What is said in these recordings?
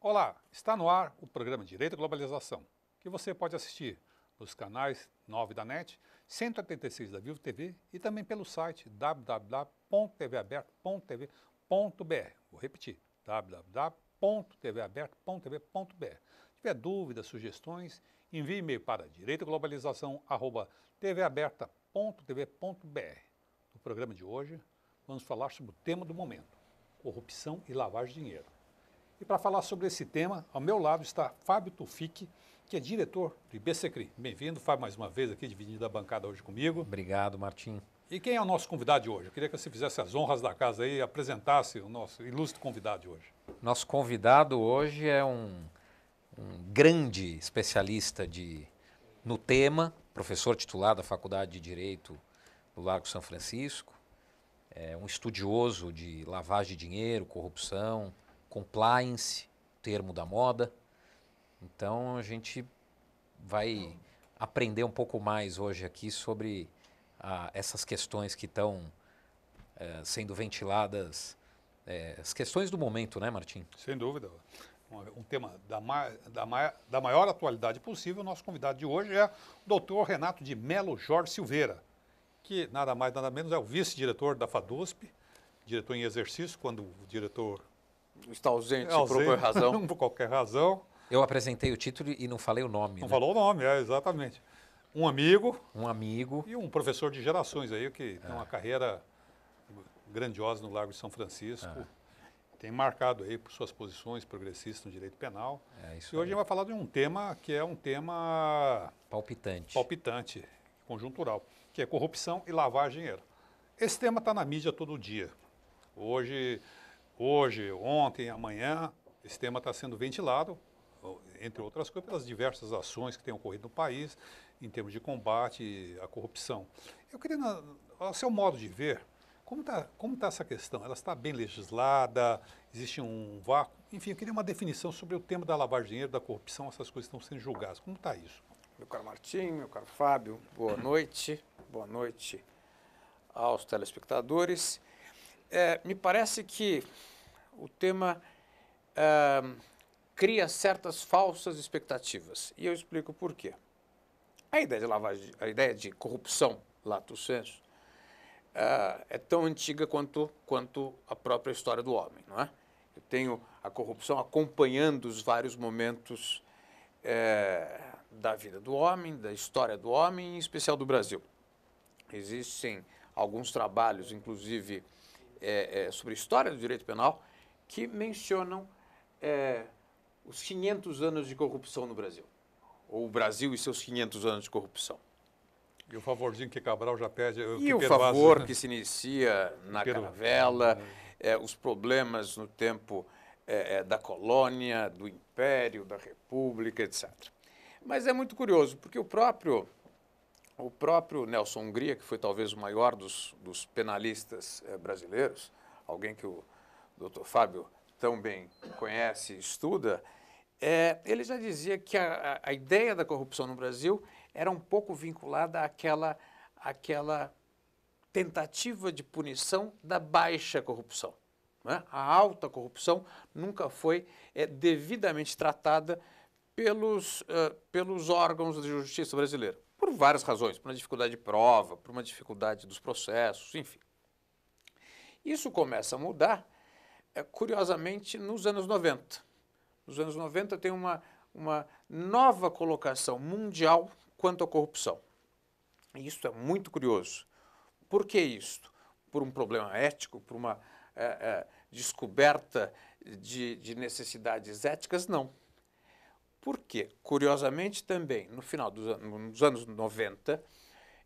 Olá, está no ar o programa Direito e Globalização, que você pode assistir nos canais 9 da NET, 186 da Vivo TV e também pelo site www.tvaberto.tv.br. Vou repetir, www.tvaberto.tv.br. Se tiver dúvidas, sugestões, envie e-mail para direitoglobalização@tvaberta.tv.br. No programa de hoje, vamos falar sobre o tema do momento, corrupção e lavagem de dinheiro. E para falar sobre esse tema, ao meu lado está Fábio Tuffici, que é diretor do IBCCRI. Bem-vindo, Fábio, mais uma vez aqui, dividindo a bancada hoje comigo. Obrigado, Martim. E quem é o nosso convidado de hoje? Eu queria que você fizesse as honras da casa aí e apresentasse o nosso ilustre convidado de hoje. Nosso convidado hoje é um grande especialista no tema, professor titular da Faculdade de Direito do Largo São Francisco, é um estudioso de lavagem de dinheiro, corrupção, compliance, termo da moda. Então a gente vai aprender um pouco mais hoje aqui sobre essas questões que estão sendo ventiladas, as questões do momento, né, Martim? Sem dúvida. Um tema da maior atualidade possível. O nosso convidado de hoje é o doutor Renato de Melo Jorge Silveira, que nada mais nada menos é o vice-diretor da FADUSP, diretor em exercício, quando o diretor está ausente por qualquer razão. Por qualquer razão. Eu apresentei o título e não falei o nome. Não né? falou o nome, exatamente. Um amigo. Um amigo. E um professor de gerações aí, que tem uma carreira grandiosa no Largo de São Francisco. Tem marcado aí por suas posições progressistas no direito penal. Isso e hoje a gente vai falar de um tema que é um tema palpitante, conjuntural, que é corrupção e lavagem de dinheiro. Esse tema está na mídia todo dia. Hoje, ontem, amanhã, esse tema está sendo ventilado, entre outras coisas, pelas diversas ações que têm ocorrido no país em termos de combate à corrupção. Eu queria, ao seu modo de ver, como tá essa questão? Ela está bem legislada? Existe um vácuo? Enfim, eu queria uma definição sobre o tema da lavagem de dinheiro, da corrupção, essas coisas estão sendo julgadas. Como está isso? Meu caro Martim, meu caro Fábio, boa noite. Boa noite aos telespectadores. Me parece que o tema cria certas falsas expectativas. E eu explico por quê. A ideia de corrupção, lato sensu, é tão antiga quanto a própria história do homem, não é? Eu tenho a corrupção acompanhando os vários momentos da vida do homem, da história do homem, em especial do Brasil. Existem alguns trabalhos, inclusive, sobre a história do direito penal, que mencionam os 500 anos de corrupção no Brasil, ou o Brasil e seus 500 anos de corrupção. E o favorzinho que Cabral já pede... E o favor que se inicia na caravela, os problemas no tempo da colônia, do império, da república, etc. Mas é muito curioso, porque o próprio Nelson Hungria, que foi talvez o maior dos penalistas brasileiros, alguém que o Dr. Fábio tão bem conhece e estuda, ele já dizia que a ideia da corrupção no Brasil era um pouco vinculada àquela tentativa de punição da baixa corrupção. Né? A alta corrupção nunca foi devidamente tratada pelos órgãos de justiça brasileira, por várias razões, por uma dificuldade de prova, por uma dificuldade dos processos, enfim. Isso começa a mudar, curiosamente, nos anos 90. Nos anos 90 tem uma nova colocação mundial quanto à corrupção. E isso é muito curioso. Por que isto? Por um problema ético, por uma descoberta de necessidades éticas? Não. Por quê? Curiosamente também, no final dos anos 90,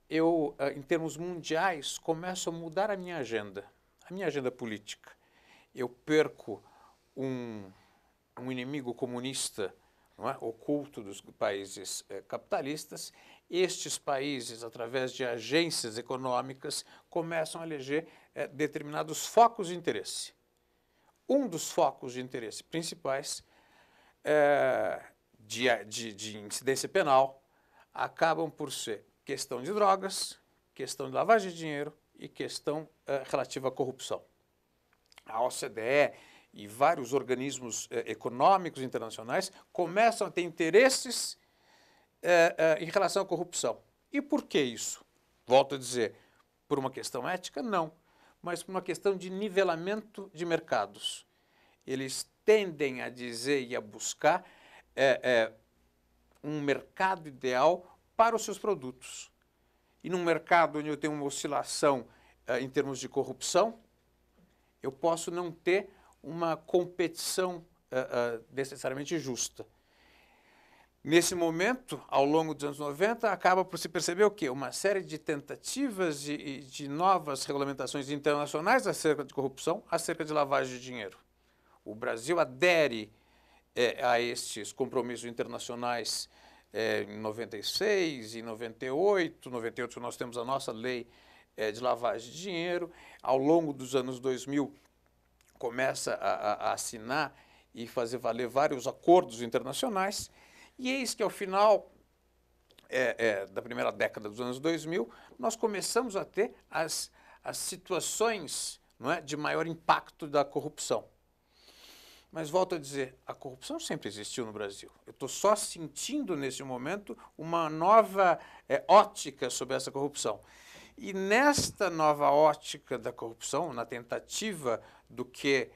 eu, em termos mundiais, começo a mudar a minha agenda política. Eu perco um inimigo comunista, não é? Oculto dos países capitalistas. Estes países, através de agências econômicas, começam a eleger determinados focos de interesse. Um dos focos de interesse principais de incidência penal acabam por ser questão de drogas, questão de lavagem de dinheiro e questão relativa à corrupção. A OCDE e vários organismos econômicos internacionais começam a ter interesses em relação à corrupção. E por que isso? Volto a dizer, por uma questão ética? Não, mas por uma questão de nivelamento de mercados. Eles tendem a dizer e a buscar um mercado ideal para os seus produtos. E num mercado onde eu tenho uma oscilação em termos de corrupção, eu posso não ter uma competição necessariamente justa. Nesse momento, ao longo dos anos 90, acaba por se perceber o quê? Uma série de tentativas de novas regulamentações internacionais acerca de corrupção, acerca de lavagem de dinheiro. O Brasil adere a estes compromissos internacionais em 96, em 98. Em 98 nós temos a nossa lei de lavagem de dinheiro. Ao longo dos anos 2000, começa a assinar e fazer valer vários acordos internacionais. E eis que, ao final da primeira década dos anos 2000, nós começamos a ter as situações, não é, de maior impacto da corrupção. Mas volto a dizer, a corrupção sempre existiu no Brasil. Eu estou só sentindo, nesse momento, uma nova ótica sobre essa corrupção. E nesta nova ótica da corrupção, na tentativa do que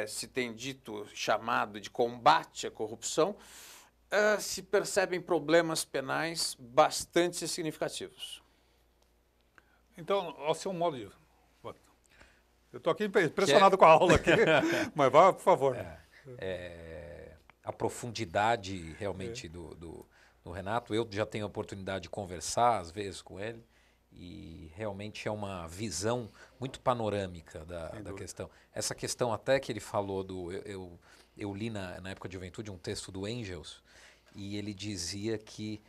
se tem dito, chamado de combate à corrupção, se percebem problemas penais bastante significativos. Então, ao seu modo de... Eu estou aqui impressionado com a aula aqui, mas vá, por favor. A profundidade realmente do Renato, eu já tenho a oportunidade de conversar às vezes com ele, e realmente é uma visão muito panorâmica da questão. Essa questão até que ele falou eu li na época de juventude um texto do Engels, e ele dizia que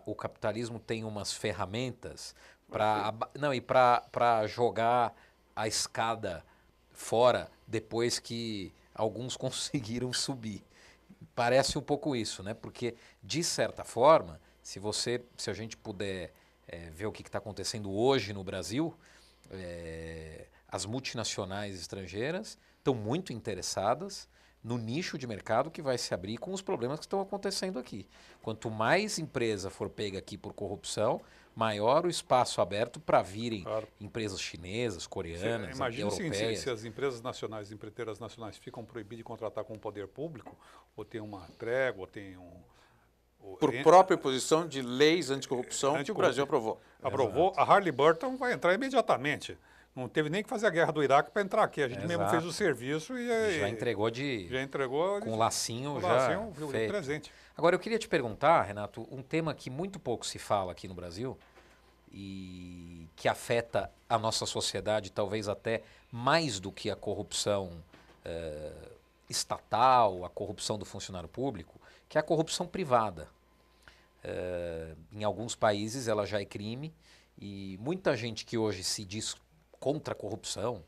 o capitalismo tem umas ferramentas para jogar a escada fora depois que alguns conseguiram subir. Parece um pouco isso, né? Porque, de certa forma, se a gente puder ver o que está acontecendo hoje no Brasil, as multinacionais estrangeiras estão muito interessadas no nicho de mercado que vai se abrir com os problemas que estão acontecendo aqui. Quanto mais empresa for pega aqui por corrupção, maior o espaço aberto para virem empresas chinesas, coreanas, europeias. Se as empresas nacionais, empreiteiras nacionais ficam proibidas de contratar com o poder público, ou tem uma trégua, ou tem por própria posição de leis anticorrupção que o Brasil aprovou. Aprovou. A Halliburton vai entrar imediatamente. Não teve nem que fazer a guerra do Iraque para entrar aqui. A gente mesmo fez o serviço e já entregou com o lacinho feito. Presente. Agora, eu queria te perguntar, Renato, um tema que muito pouco se fala aqui no Brasil e que afeta a nossa sociedade, talvez até mais do que a corrupção estatal, a corrupção do funcionário público, que é a corrupção privada. Em alguns países ela já é crime e muita gente que hoje se diz contra a corrupção,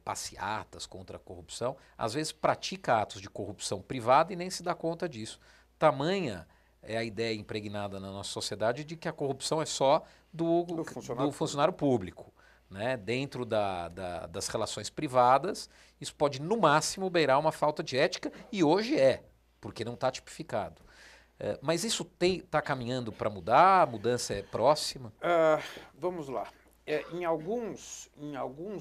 passeatas contra a corrupção, às vezes pratica atos de corrupção privada e nem se dá conta disso. Tamanha é a ideia impregnada na nossa sociedade de que a corrupção é só do funcionário público. Né? Dentro das relações privadas, isso pode no máximo beirar uma falta de ética, e hoje porque não está tipificado. Mas isso está caminhando para mudar? A mudança é próxima? Vamos lá. Em alguns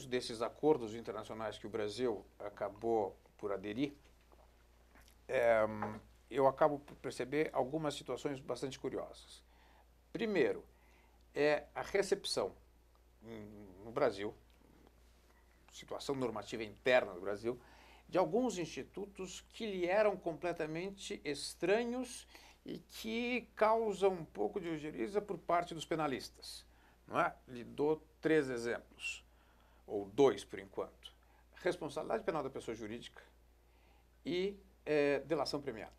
desses acordos internacionais que o Brasil acabou por aderir, eu acabo por perceber algumas situações bastante curiosas. Primeiro, a recepção no Brasil, situação normativa interna do Brasil, de alguns institutos que lhe eram completamente estranhos e que causam um pouco de ojeriza por parte dos penalistas. Não é? Lhe dou 3 exemplos, ou 2 por enquanto. Responsabilidade penal da pessoa jurídica e delação premiada.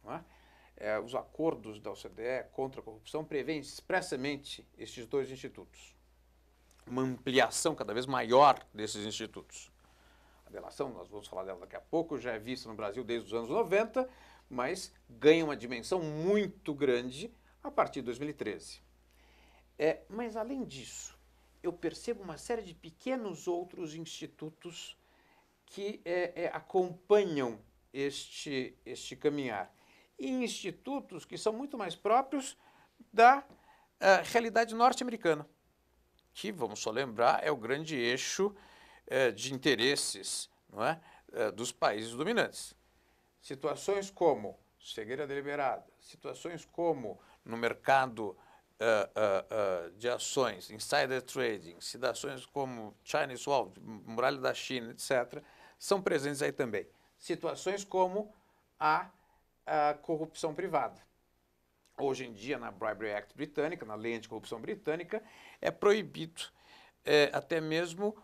Não é? Os acordos da OCDE contra a corrupção prevêem expressamente estes 2 institutos. Uma ampliação cada vez maior desses institutos. A delação, nós vamos falar dela daqui a pouco, já é vista no Brasil desde os anos 90, mas ganha uma dimensão muito grande a partir de 2013. Mas, além disso, eu percebo uma série de pequenos outros institutos que acompanham este caminhar. E institutos que são muito mais próprios da realidade norte-americana, que, vamos só lembrar, é o grande eixo de interesses, não é? Dos países dominantes. Situações como cegueira deliberada, situações como no mercado de ações, insider trading, situações como Chinese Wall, muralha da China, etc., são presentes aí também. Situações como a corrupção privada. Hoje em dia, na Bribery Act britânica, na lei anticorrupção britânica, é proibido até mesmo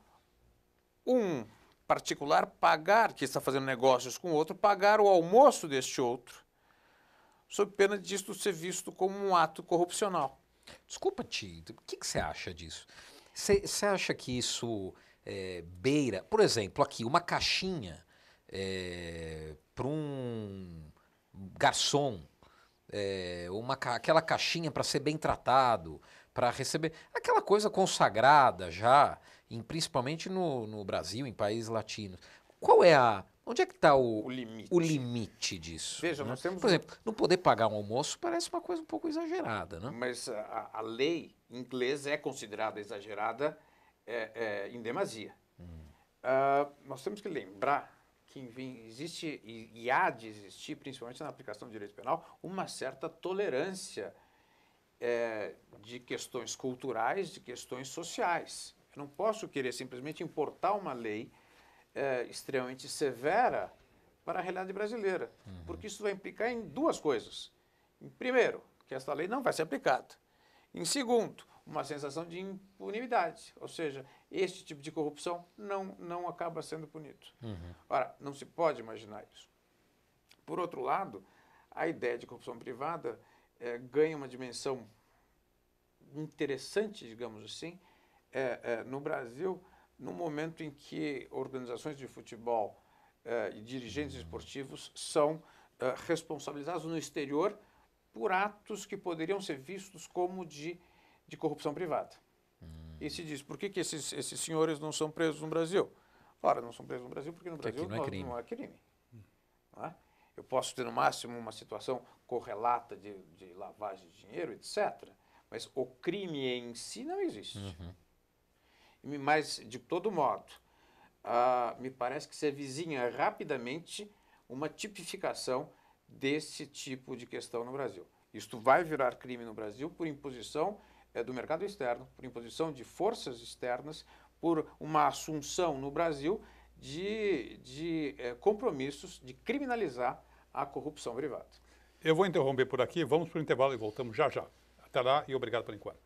um particular pagar, que está fazendo negócios com outro, pagar o almoço deste outro, sob pena disto ser visto como um ato corrupcional. Desculpa, Tito, o que você acha disso? Você acha que isso beira, por exemplo, aqui, uma caixinha para um garçom, aquela caixinha para ser bem tratado, para receber aquela coisa consagrada já, principalmente no Brasil, em países latinos. Onde é que está o limite disso? Veja, nós temos... Por exemplo, não poder pagar um almoço parece uma coisa um pouco exagerada, né? Mas a lei inglesa é considerada exagerada em demasia. Nós temos que lembrar que existe e há de existir, principalmente na aplicação do direito penal, uma certa tolerância de questões culturais, de questões sociais. Eu não posso querer simplesmente importar uma lei extremamente severa para a realidade brasileira, porque isso vai implicar em duas coisas. Em primeiro, que esta lei não vai ser aplicada. Em segundo, uma sensação de impunidade, ou seja, este tipo de corrupção não acaba sendo punido. Ora, não se pode imaginar isso. Por outro lado, a ideia de corrupção privada ganha uma dimensão interessante, digamos assim, no Brasil, no momento em que organizações de futebol e dirigentes esportivos são responsabilizados no exterior por atos que poderiam ser vistos como de corrupção privada. E se diz, por que esses senhores não são presos no Brasil? Ora, não são presos no Brasil porque no Brasil não é crime. Não é? Eu posso ter, no máximo, uma situação correlata de lavagem de dinheiro, etc., mas o crime em si não existe. Mas, de todo modo, me parece que se avizinha rapidamente uma tipificação desse tipo de questão no Brasil. Isto vai virar crime no Brasil por imposição do mercado externo, por imposição de forças externas, por uma assunção no Brasil de compromissos de criminalizar a corrupção privada. Eu vou interromper por aqui, vamos para o intervalo e voltamos já já. Até lá e obrigado por enquanto.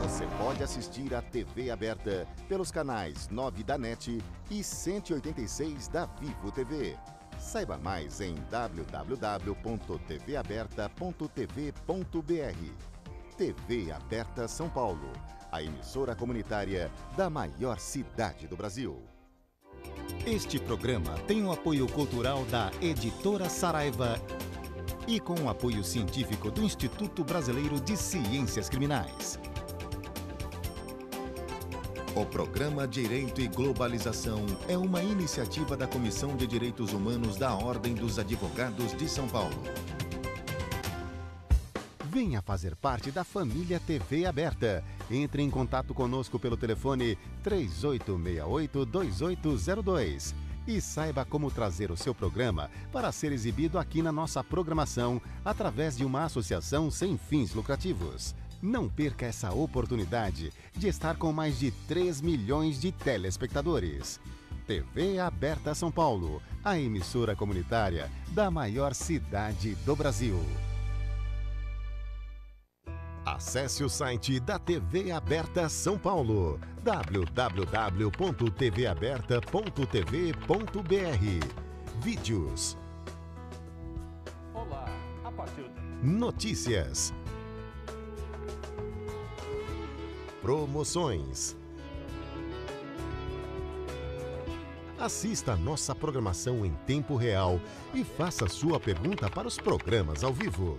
Você pode assistir a TV aberta pelos canais 9 da NET e 186 da Vivo TV. Saiba mais em www.tvaberta.tv.br. TV Aberta São Paulo, a emissora comunitária da maior cidade do Brasil. Este programa tem o apoio cultural da Editora Saraiva e com o apoio científico do Instituto Brasileiro de Ciências Criminais. O Programa Direito e Globalização é uma iniciativa da Comissão de Direitos Humanos da Ordem dos Advogados de São Paulo. Venha fazer parte da família TV Aberta. Entre em contato conosco pelo telefone 3868-2802 e saiba como trazer o seu programa para ser exibido aqui na nossa programação através de uma associação sem fins lucrativos. Não perca essa oportunidade de estar com mais de 3 milhões de telespectadores. TV Aberta São Paulo, a emissora comunitária da maior cidade do Brasil. Acesse o site da TV Aberta São Paulo, www.tvaberta.tv.br. Vídeos. Olá, a partir de... Notícias. Promoções. Assista a nossa programação em tempo real e faça sua pergunta para os programas ao vivo.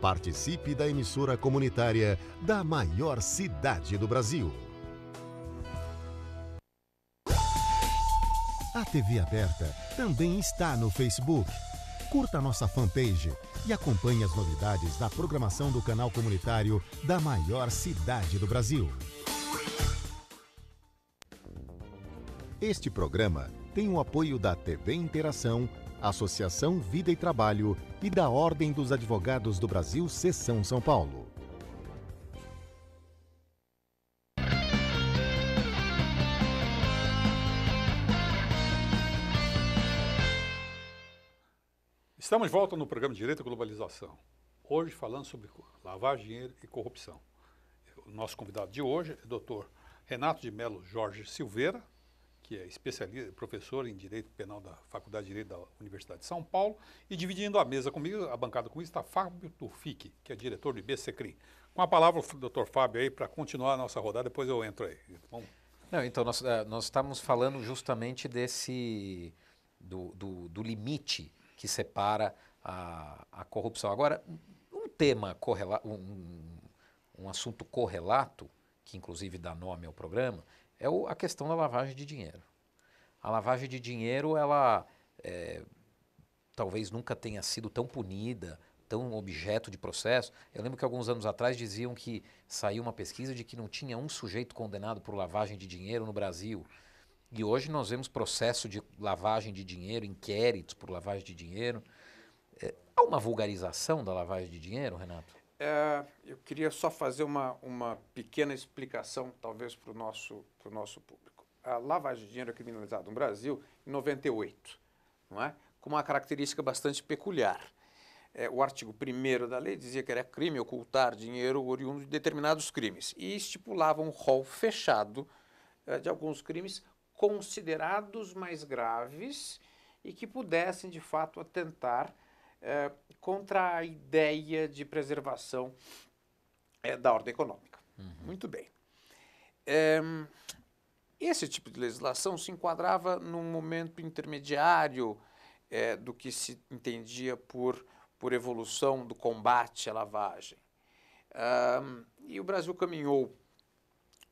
Participe da emissora comunitária da maior cidade do Brasil. A TV Aberta também está no Facebook. Curta nossa fanpage e acompanhe as novidades da programação do canal comunitário da maior cidade do Brasil. Este programa tem o apoio da TV Interação, Associação Vida e Trabalho e da Ordem dos Advogados do Brasil, Seção São Paulo. Estamos de volta no programa Direito e Globalização. Hoje falando sobre lavagem de dinheiro e corrupção. O nosso convidado de hoje é o Dr. Renato de Melo Jorge Silveira, que é especialista, professor em Direito Penal da Faculdade de Direito da Universidade de São Paulo, e dividindo a mesa comigo, a bancada comigo, está Fábio Tuffici, que é diretor do IBCCRIM. Com a palavra o Dr. Fábio aí para continuar a nossa rodada, depois eu entro aí. Vamos. Não, então, nós estamos falando justamente do limite que separa a corrupção. Agora, um tema, um assunto correlato, que inclusive dá nome ao programa, é a questão da lavagem de dinheiro. A lavagem de dinheiro, ela talvez nunca tenha sido tão punida, tão objeto de processo. Eu lembro que alguns anos atrás diziam que saiu uma pesquisa de que não tinha um sujeito condenado por lavagem de dinheiro no Brasil. E hoje nós vemos processo de lavagem de dinheiro, inquéritos por lavagem de dinheiro. Há uma vulgarização da lavagem de dinheiro, Renato? Eu queria só fazer uma pequena explicação, talvez, para o nosso público. A lavagem de dinheiro é criminalizada no Brasil em 98, não é? Com uma característica bastante peculiar. O artigo 1º da lei dizia que era crime ocultar dinheiro oriundo de determinados crimes e estipulava um rol fechado de alguns crimes considerados mais graves e que pudessem, de fato, atentar contra a ideia de preservação da ordem econômica. Muito bem. Esse tipo de legislação se enquadrava num momento intermediário do que se entendia por evolução do combate à lavagem. E o Brasil caminhou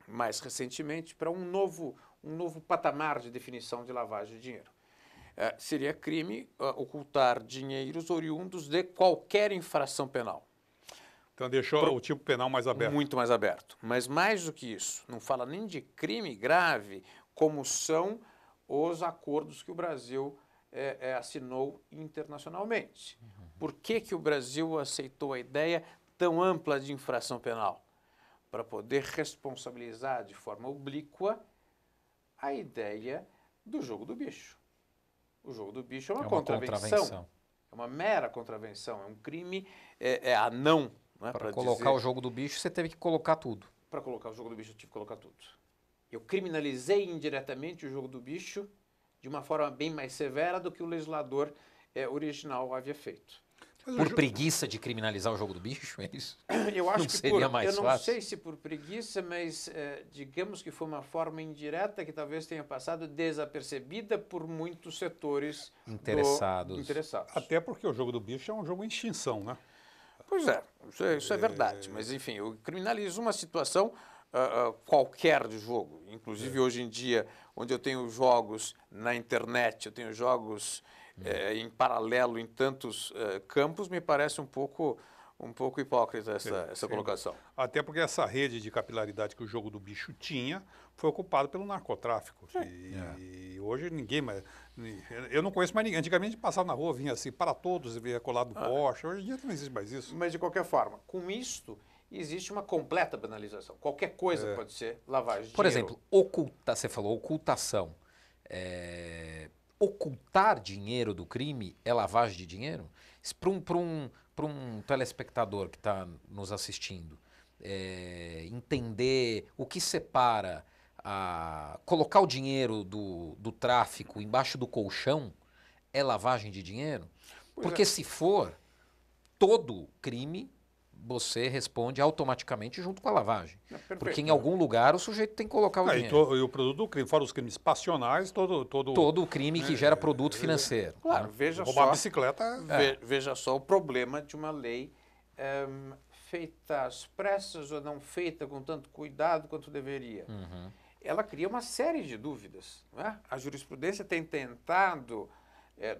mais recentemente para um novo patamar de definição de lavagem de dinheiro. Seria crime ocultar dinheiros oriundos de qualquer infração penal. Então deixou o tipo penal mais aberto. Muito mais aberto. Mas mais do que isso, não fala nem de crime grave, como são os acordos que o Brasil assinou internacionalmente. Por que o Brasil aceitou a ideia tão ampla de infração penal? Para poder responsabilizar de forma oblíqua a ideia do jogo do bicho. O jogo do bicho é uma contravenção. É uma mera contravenção. É um crime, anão. Né, para colocar o jogo do bicho, você teve que colocar tudo. Para colocar o jogo do bicho, eu tive que colocar tudo. Eu criminalizei indiretamente o jogo do bicho de uma forma bem mais severa do que o legislador original havia feito. Por preguiça de criminalizar o jogo do bicho, é isso? Eu acho não que seria mais eu fácil? não sei se por preguiça, mas digamos que foi uma forma indireta que talvez tenha passado desapercebida por muitos setores interessados. Até porque o jogo do bicho é um jogo em extinção, né? Pois isso é verdade. Mas, enfim, eu criminalizo uma situação qualquer de jogo. Inclusive, hoje em dia, onde eu tenho jogos na internet, eu tenho jogos em paralelo em tantos campos, me parece um pouco hipócrita essa colocação. Até porque essa rede de capilaridade que o jogo do bicho tinha foi ocupada pelo narcotráfico. E hoje ninguém mais... Eu não conheço mais ninguém. Antigamente passava na rua, vinha assim, para todos, vinha colado no poste. Hoje em dia não existe mais isso. Mas, de qualquer forma, com isto, existe uma completa banalização. Qualquer coisa pode ser lavagem de Por dinheiro. exemplo, você falou ocultação. Ocultar dinheiro do crime é lavagem de dinheiro? Para um telespectador que está nos assistindo, entender o que separa colocar o dinheiro do tráfico embaixo do colchão é lavagem de dinheiro? Porque se for, todo crime você responde automaticamente junto com a lavagem. Porque em algum lugar o sujeito tem que colocar o dinheiro. E o produto do crime, fora os crimes passionais, todo o crime que gera produto financeiro. Claro, veja roubar só, bicicleta. Veja só o problema de uma lei feita às pressas ou não feita com tanto cuidado quanto deveria. Ela cria uma série de dúvidas. Não é? A jurisprudência tem tentado,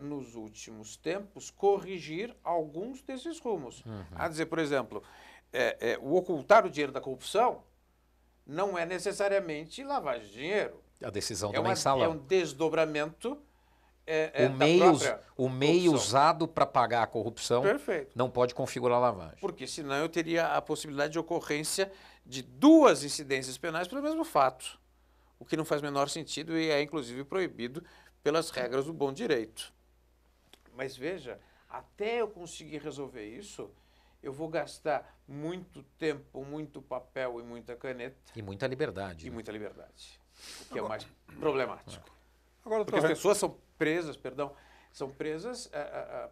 nos últimos tempos, corrigir alguns desses rumos. A dizer, por exemplo, o ocultar o dinheiro da corrupção não é necessariamente lavagem de dinheiro. A decisão do mensalão. É um desdobramento o meio usado para pagar a corrupção Perfeito. Não pode configurar lavagem. Porque senão eu teria a possibilidade de ocorrência de 2 incidências penais pelo mesmo fato, o que não faz o menor sentido e é inclusive proibido pelas regras do bom direito. Mas veja, até eu conseguir resolver isso, eu vou gastar muito tempo, muito papel e muita caneta. E muita liberdade. E muita liberdade, o que é o mais problemático. Agora, porque as pessoas são presas,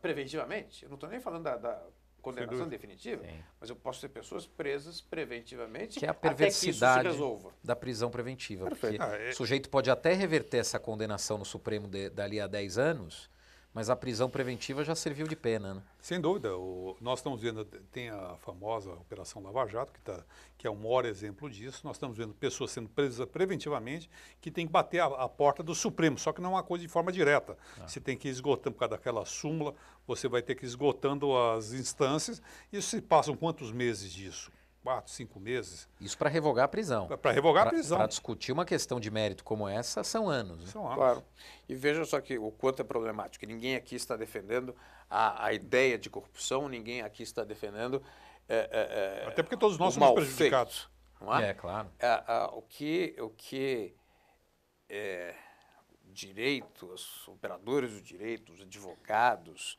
preventivamente. Eu não estou nem falando da condenação definitiva, mas eu posso ter pessoas presas preventivamente que é a perversidade até que isso se resolva. Da prisão preventiva. Perfeito. Porque o sujeito pode até reverter essa condenação no Supremo dali a 10 anos, mas a prisão preventiva já serviu de pena, né? Sem dúvida. Nós estamos vendo, tem a famosa Operação Lava Jato, que é o maior exemplo disso. Nós estamos vendo pessoas sendo presas preventivamente que tem que bater a porta do Supremo, só que não é uma coisa de forma direta. Você tem que ir esgotando por causa daquela súmula, você vai ter que ir esgotando as instâncias. Isso se passam quantos meses disso? 4, 5 meses. Isso para revogar a prisão. Para revogar a prisão. Para discutir uma questão de mérito como essa, são anos. Né? São anos. Claro. E veja só que o quanto é problemático. Ninguém aqui está defendendo a ideia de corrupção, ninguém aqui está defendendo até porque todos nós somos prejudicados. Não é? Claro. O que direito, os operadores do direito, os advogados,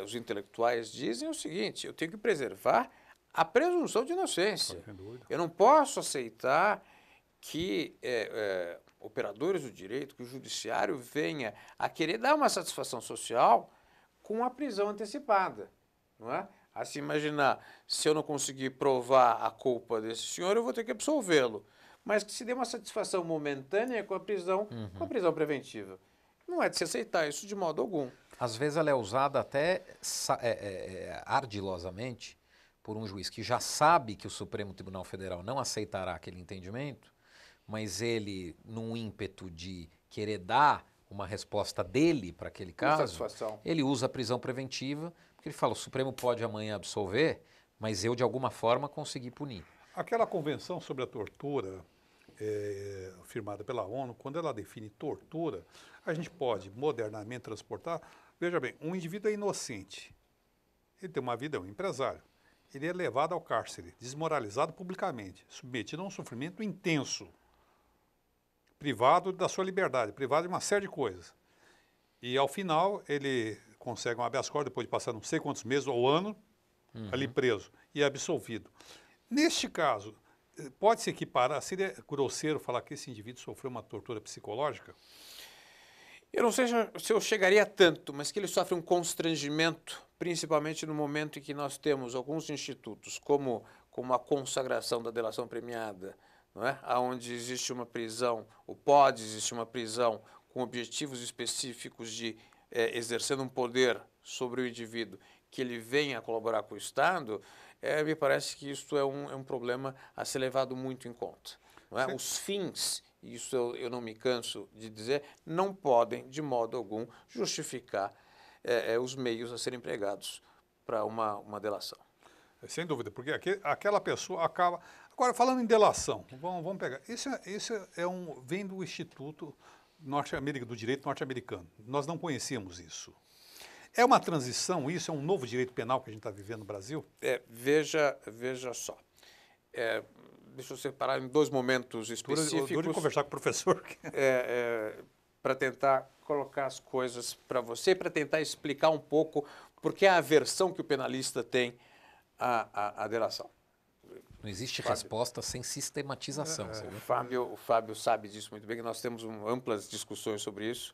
os intelectuais dizem o seguinte: eu tenho que preservar a presunção de inocência. Eu não posso aceitar que operadores do direito, que o judiciário venha a querer dar uma satisfação social com a prisão antecipada. Não é? A se imaginar, se eu não conseguir provar a culpa desse senhor, eu vou ter que absolvê-lo. Mas que se dê uma satisfação momentânea com a prisão preventiva. Não é de se aceitar isso de modo algum. Às vezes ela é usada até ardilosamente por um juiz que já sabe que o Supremo Tribunal Federal não aceitará aquele entendimento, mas ele, num ímpeto de querer dar uma resposta dele para aquele caso, ele usa a prisão preventiva, porque ele fala, o Supremo pode amanhã absolver, mas eu, de alguma forma, consegui punir. Aquela convenção sobre a tortura, firmada pela ONU, quando ela define tortura, a gente pode modernamente transportar. Veja bem, um indivíduo é inocente, ele tem uma vida, é um empresário. Ele é levado ao cárcere, desmoralizado publicamente, submetido a um sofrimento intenso, privado da sua liberdade, privado de uma série de coisas. E, ao final, ele consegue um habeas corpus, depois de passar não sei quantos meses ou ano, ali preso, e é absolvido. Neste caso, pode se equiparar, seria grosseiro falar que esse indivíduo sofreu uma tortura psicológica? Eu não sei se eu chegaria a tanto, mas que ele sofre um constrangimento, principalmente no momento em que nós temos alguns institutos, como a consagração da delação premiada, não é? Onde existe uma prisão, ou pode existir uma prisão com objetivos específicos de exercendo um poder sobre o indivíduo, que ele venha a colaborar com o Estado, me parece que isso é um problema a ser levado muito em conta. Não é? Os fins, isso eu não me canso de dizer, não podem, de modo algum, justificar os meios a serem empregados para uma delação. Sem dúvida, porque aquela pessoa acaba... Agora, falando em delação, vamos pegar. Isso vem do Instituto do Direito Norte-Americano. Nós não conhecíamos isso. É uma transição isso? É um novo direito penal que a gente está vivendo no Brasil? Veja só. Deixa eu separar em 2 momentos específicos. Eu conversar com o professor. Para tentar colocar as coisas para você, para tentar explicar um pouco por que a aversão que o penalista tem à delação. Não existe resposta sem sistematização. O Fábio sabe disso muito bem, que nós temos amplas discussões sobre isso.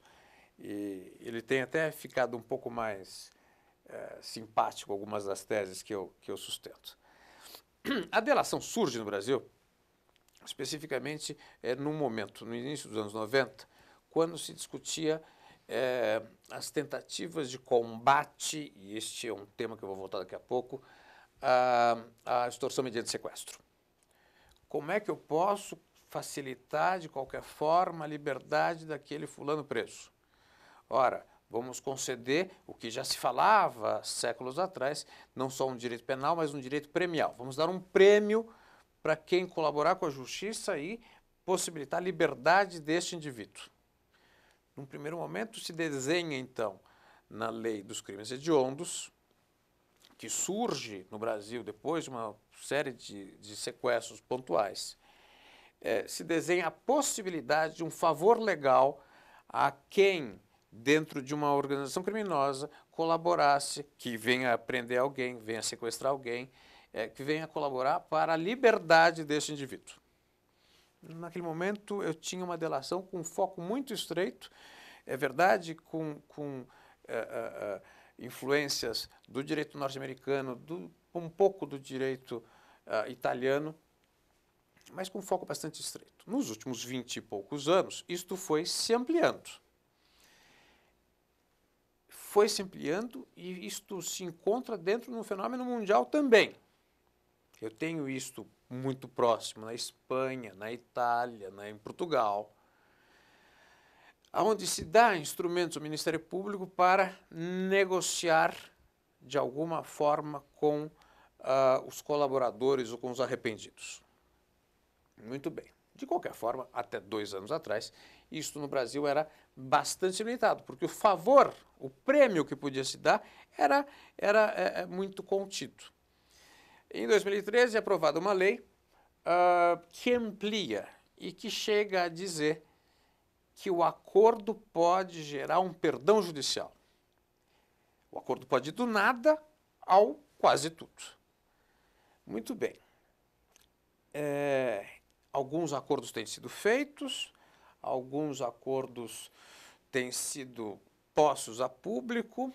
E ele tem até ficado um pouco mais simpático com algumas das teses que eu sustento. A delação surge no Brasil, especificamente num momento, no início dos anos 90, quando se discutia as tentativas de combate, e este é um tema que eu vou voltar daqui a pouco, a extorsão mediante sequestro. Como é que eu posso facilitar de qualquer forma a liberdade daquele fulano preso? Ora, vamos conceder o que já se falava séculos atrás, não só um direito penal, mas um direito premial. Vamos dar um prêmio para quem colaborar com a justiça e possibilitar a liberdade deste indivíduo. Num primeiro momento se desenha, então, na lei dos crimes hediondos, que surge no Brasil depois de uma série de sequestros pontuais, se desenha a possibilidade de um favor legal a quem, dentro de uma organização criminosa, colaborasse, que venha prender alguém, venha sequestrar alguém, que venha colaborar para a liberdade desse indivíduo. Naquele momento eu tinha uma delação com um foco muito estreito, é verdade, com influências do direito norte-americano, um pouco do direito italiano, mas com um foco bastante estreito. Nos últimos 20 e poucos anos, isto foi se ampliando. Foi se ampliando e isto se encontra dentro de um fenômeno mundial também. Eu tenho isto muito próximo na Espanha, na Itália, em Portugal, onde se dá instrumentos ao Ministério Público para negociar de alguma forma com os colaboradores ou com os arrependidos. Muito bem. De qualquer forma, até 2 anos atrás, isto no Brasil era bastante limitado, porque o favor, o prêmio que podia se dar era muito contido. Em 2013 é aprovada uma lei que amplia e que chega a dizer que o acordo pode gerar um perdão judicial. O acordo pode ir do nada ao quase tudo. Muito bem. Alguns acordos têm sido feitos, alguns acordos têm sido postos a público,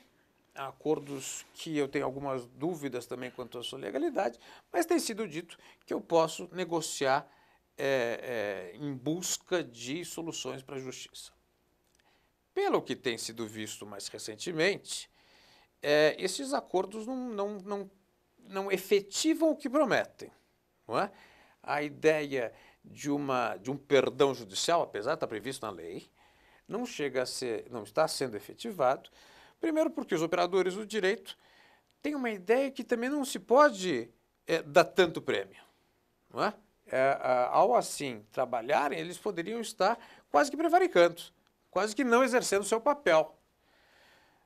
acordos que eu tenho algumas dúvidas também quanto à sua legalidade, mas tem sido dito que eu posso negociar em busca de soluções para a justiça. Pelo que tem sido visto mais recentemente, esses acordos não efetivam o que prometem. Não é? A ideia de um perdão judicial, apesar de estar previsto na lei, não está sendo efetivado. Primeiro porque os operadores do direito têm uma ideia que também não se pode dar tanto prêmio. Não é? Ao assim trabalharem, eles poderiam estar quase que prevaricando, quase que não exercendo o seu papel.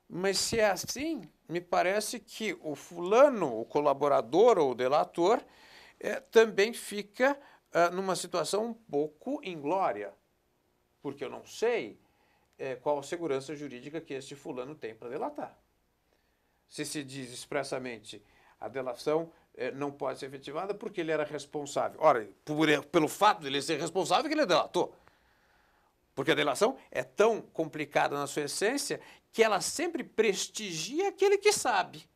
Mas se é assim, me parece que o fulano, o colaborador ou o delator, também fica numa situação um pouco inglória, porque eu não sei qual a segurança jurídica que este fulano tem para delatar. Se diz expressamente a delação não pode ser efetivada porque ele era responsável. Ora, pelo fato de ele ser responsável que ele delatou. Porque a delação é tão complicada na sua essência que ela sempre prestigia aquele que sabe.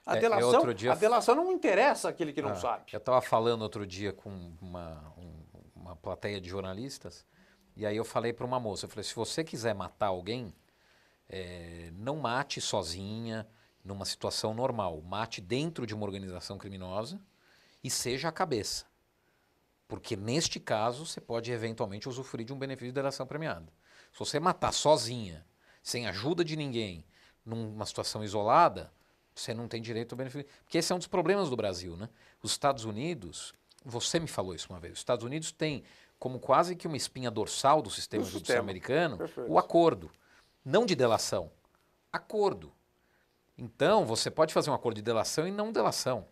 A delação não interessa aquele que não sabe. Eu estava falando outro dia com uma plateia de jornalistas, e aí eu falei para uma moça, eu falei, se você quiser matar alguém, não mate sozinha, numa situação normal. Mate dentro de uma organização criminosa e seja a cabeça. Porque neste caso você pode eventualmente usufruir de um benefício de delação premiada. Se você matar sozinha, sem ajuda de ninguém, numa situação isolada, você não tem direito ao benefício. Porque esse é um dos problemas do Brasil, né? Os Estados Unidos, você me falou isso uma vez, os Estados Unidos têm como quase que uma espinha dorsal do sistema judicial americano, o acordo. Não de delação, acordo. Então, você pode fazer um acordo de delação e não delação.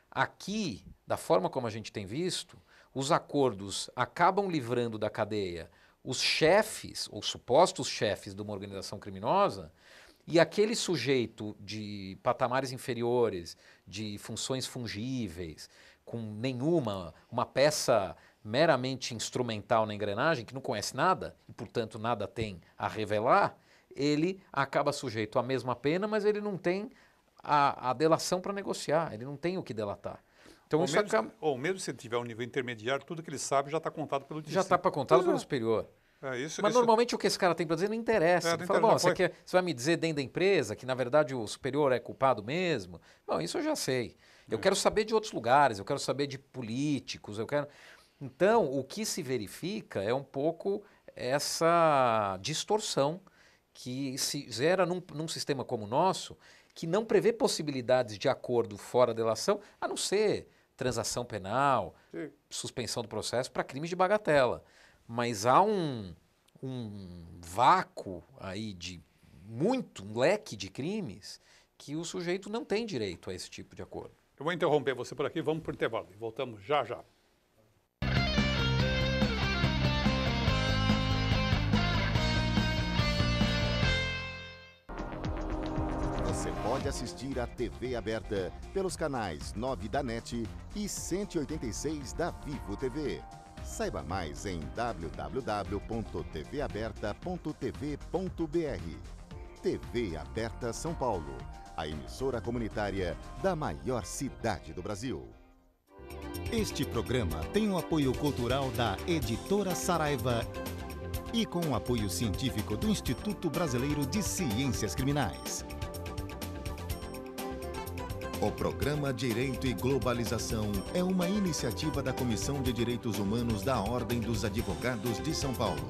Aqui, da forma como a gente tem visto, os acordos acabam livrando da cadeia os chefes, ou supostos chefes de uma organização criminosa, e aquele sujeito de patamares inferiores, de funções fungíveis, com uma peça meramente instrumental na engrenagem, que não conhece nada, e portanto nada tem a revelar, ele acaba sujeito à mesma pena, mas ele não tem a delação para negociar, ele não tem o que delatar. Então, ou mesmo se ele tiver um nível intermediário, tudo que ele sabe já está contado pelo já está contado pelo superior. Mas normalmente o que esse cara tem para dizer não interessa. Ele fala, bom, você vai me dizer dentro da empresa que na verdade o superior é culpado mesmo? Bom, isso eu já sei. Eu quero saber de outros lugares, eu quero saber de políticos, eu quero... Então, o que se verifica é um pouco essa distorção que se gera num sistema como o nosso, que não prevê possibilidades de acordo fora da delação, a não ser transação penal, suspensão do processo para crimes de bagatela. Mas há um vácuo aí de um leque de crimes que o sujeito não tem direito a esse tipo de acordo. Eu vou interromper você por aqui, vamos para o intervalo e voltamos já já. Você pode assistir a TV aberta pelos canais 9 da NET e 186 da Vivo TV. Saiba mais em www.tvaberta.tv.br. TV Aberta São Paulo, a emissora comunitária da maior cidade do Brasil. Este programa tem o apoio cultural da Editora Saraiva e com o apoio científico do Instituto Brasileiro de Ciências Criminais. O programa Direito e Globalização é uma iniciativa da Comissão de Direitos Humanos da Ordem dos Advogados de São Paulo.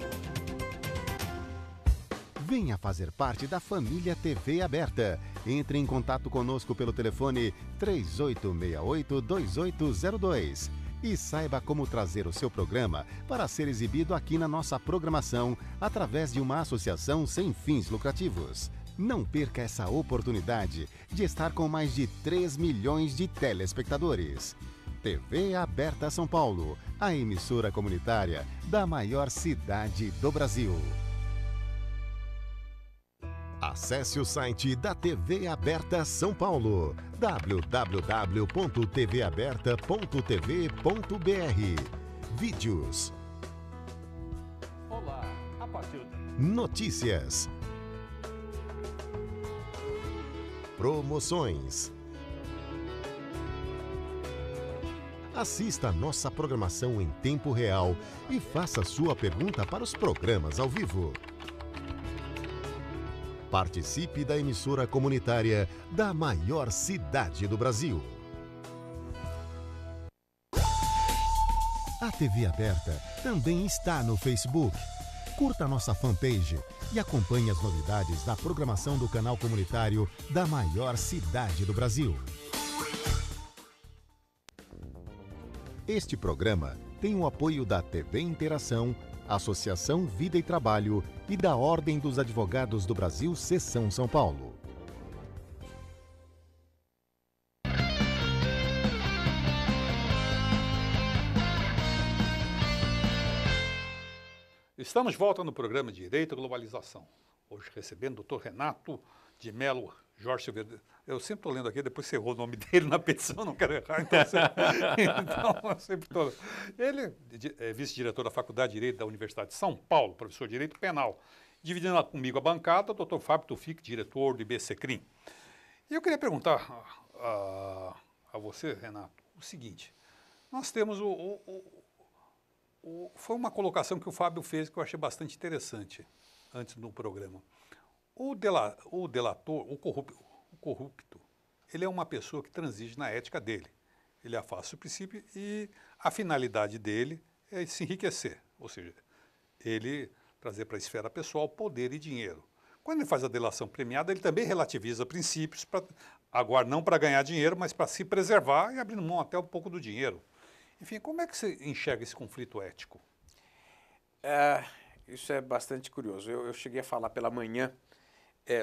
Venha fazer parte da família TV Aberta. Entre em contato conosco pelo telefone 3868-2802 e saiba como trazer o seu programa para ser exibido aqui na nossa programação através de uma associação sem fins lucrativos. Não perca essa oportunidade de estar com mais de 3 milhões de telespectadores. TV Aberta São Paulo, a emissora comunitária da maior cidade do Brasil. Acesse o site da TV Aberta São Paulo, www.tvaberta.tv.br. Vídeos. Olá, a partir de... Notícias. Promoções. Assista a nossa programação em tempo real e faça sua pergunta para os programas ao vivo. Participe da emissora comunitária da maior cidade do Brasil. A TV Aberta também está no Facebook. Curta nossa fanpage e acompanhe as novidades da programação do canal comunitário da maior cidade do Brasil. Este programa tem o apoio da TV Interação, Associação Vida e Trabalho e da Ordem dos Advogados do Brasil, Seção São Paulo. Estamos de volta no programa Direito e Globalização. Hoje recebendo o Dr. Renato de Melo Jorge Silveira. Eu sempre estou lendo aqui, depois você errou o nome dele na petição, não quero errar. Então, eu sempre estou... Ele é vice-diretor da Faculdade de Direito da Universidade de São Paulo, professor de Direito Penal. Dividindo comigo a bancada, o Dr. Fábio Tufik, diretor do IBCCRIM. E eu queria perguntar a você, Renato, o seguinte. Nós temos foi uma colocação que o Fábio fez que eu achei bastante interessante antes do programa. O delator, o corrupto, ele é uma pessoa que transige na ética dele. Ele afasta o princípio e a finalidade dele é se enriquecer, ou seja, ele trazer para a esfera pessoal poder e dinheiro. Quando ele faz a delação premiada, ele também relativiza princípios, agora não para ganhar dinheiro, mas para se preservar e abrindo mão até um pouco do dinheiro. Enfim, como é que você enxerga esse conflito ético? Isso é bastante curioso. Eu cheguei a falar pela manhã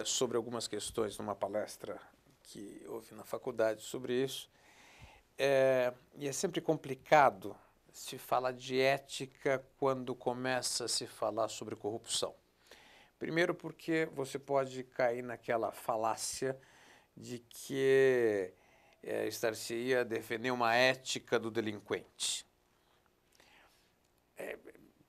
sobre algumas questões numa palestra que houve na faculdade sobre isso. E é sempre complicado se falar de ética quando começa a se falar sobre corrupção. Primeiro porque você pode cair naquela falácia de que estar-se-ia defender uma ética do delinquente.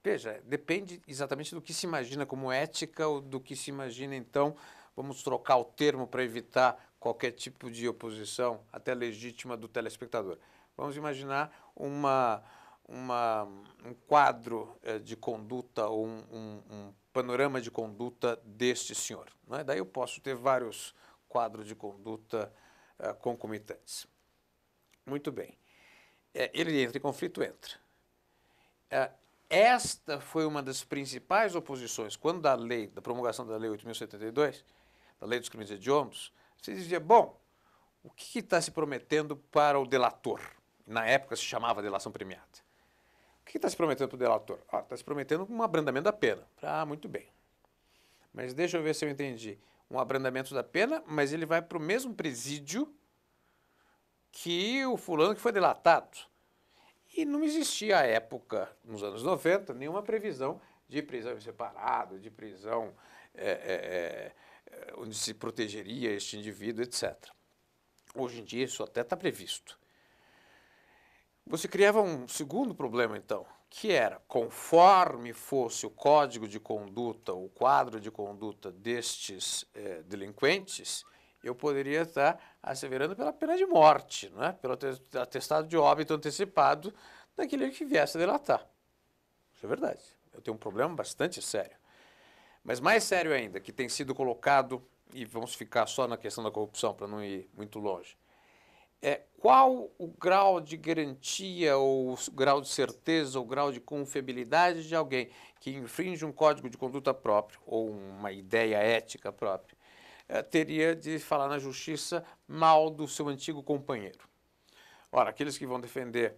Veja, depende exatamente do que se imagina como ética ou do que se imagina, então, vamos trocar o termo para evitar qualquer tipo de oposição, até legítima, do telespectador. Vamos imaginar um quadro de conduta ou um panorama de conduta deste senhor. Não é? Daí eu posso ter vários quadros de conduta concomitantes. Muito bem. Ele entra em conflito, entra. Esta foi uma das principais oposições, quando da promulgação da Lei 8.072, da Lei dos Crimes Hediondos, você dizia, bom, o que está se prometendo para o delator? Na época se chamava delação premiada. O que está se prometendo para o delator? Está se prometendo um abrandamento da pena. Muito bem. Mas deixa eu ver se eu entendi. Um abrandamento da pena, mas ele vai para o mesmo presídio que o fulano que foi delatado. E não existia à época, nos anos 90, nenhuma previsão de prisão em separado, de prisão onde se protegeria este indivíduo, etc. Hoje em dia isso até está previsto. Você criava um segundo problema, então, que era, conforme fosse o código de conduta, o quadro de conduta destes delinquentes, eu poderia estar asseverando pela pena de morte, não é? Pelo atestado de óbito antecipado daquele que viesse a delatar. Isso é verdade. Eu tenho um problema bastante sério. Mas mais sério ainda, que tem sido colocado, e vamos ficar só na questão da corrupção para não ir muito longe, qual o grau de garantia, ou o grau de certeza, ou o grau de confiabilidade de alguém que infringe um código de conduta próprio, ou uma ideia ética própria, teria de falar na justiça mal do seu antigo companheiro. Ora, aqueles que vão defender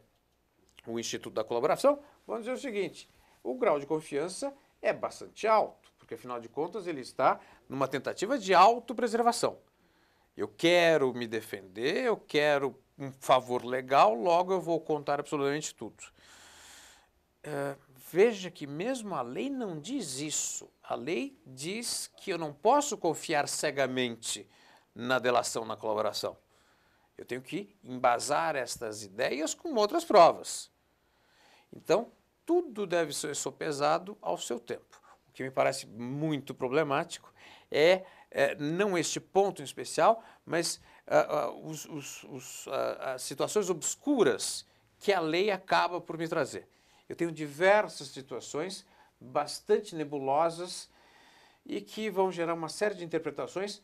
o Instituto da Colaboração vão dizer o seguinte, o grau de confiança é bastante alto, porque afinal de contas ele está numa tentativa de autopreservação. Eu quero me defender, eu quero um favor legal, logo eu vou contar absolutamente tudo. Veja que mesmo a lei não diz isso. A lei diz que eu não posso confiar cegamente na delação, na colaboração. Eu tenho que embasar estas ideias com outras provas. Então, tudo deve ser sopesado ao seu tempo. O que me parece muito problemático não este ponto em especial, mas as situações obscuras que a lei acaba por me trazer. Eu tenho diversas situações bastante nebulosas e que vão gerar uma série de interpretações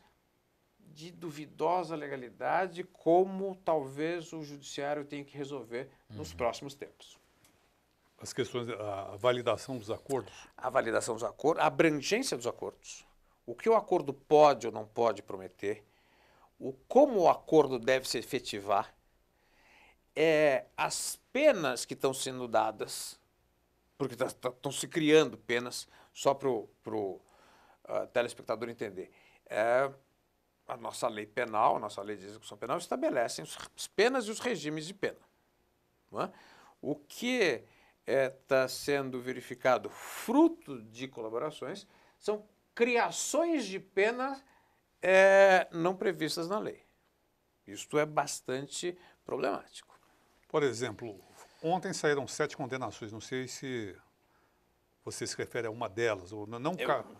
de duvidosa legalidade, como talvez o judiciário tenha que resolver nos próximos tempos. As questões, a validação dos acordos? A validação dos acordos, a abrangência dos acordos. O que o acordo pode ou não pode prometer, como o acordo deve se efetivar, as penas que estão sendo dadas, porque estão se criando penas, só para o telespectador entender. A nossa lei penal, a nossa lei de execução penal, estabelecem as penas e os regimes de pena. Não é? O que está sendo verificado fruto de colaborações são criações de pena não previstas na lei. Isto é bastante problemático. Por exemplo, ontem saíram 7 condenações, não sei se você se refere a uma delas. Ou não.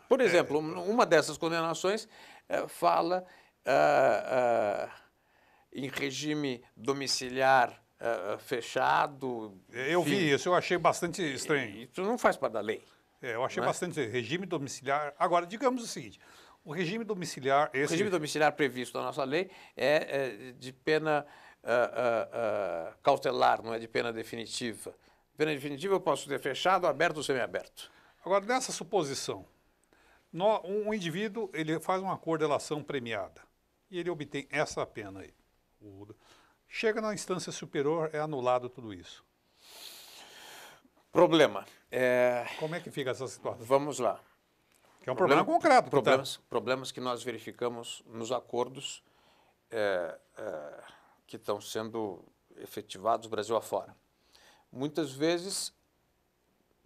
Por exemplo, uma dessas condenações fala em regime domiciliar fechado. Eu vi isso, eu achei bastante estranho. Isso não faz parte da lei. Eu achei bastante regime domiciliar. Agora, digamos o seguinte, o regime domiciliar... O regime domiciliar previsto na nossa lei é de pena cautelar, não é de pena definitiva. Pena definitiva eu posso ter fechado, aberto ou semiaberto. Agora, nessa suposição, um indivíduo ele faz um acordo de delação premiada e ele obtém essa pena aí. Chega na instância superior, é anulado tudo isso. Problema. Como é que fica essa situação? Vamos lá. Que é um problema concreto. Problemas que nós verificamos nos acordos que estão sendo efetivados Brasil afora. Muitas vezes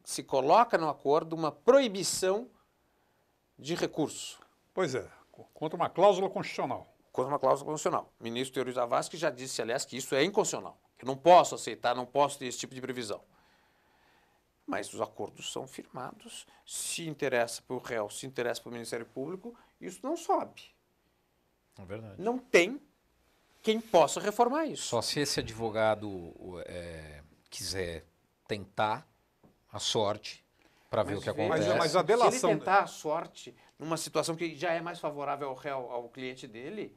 se coloca no acordo uma proibição de recurso. Pois é, contra uma cláusula constitucional. Contra uma cláusula constitucional. O ministro Teori Zavascki já disse, aliás, que isso é inconstitucional. Que eu não posso aceitar, não posso ter esse tipo de previsão. Mas os acordos são firmados, se interessa para o réu, se interessa para o Ministério Público, isso não sobe. É verdade. Não tem quem possa reformar isso. Só se esse advogado quiser tentar a sorte para ver o que acontece. Mas a delação... Se ele tentar a sorte, numa situação que já é mais favorável ao réu, ao cliente dele,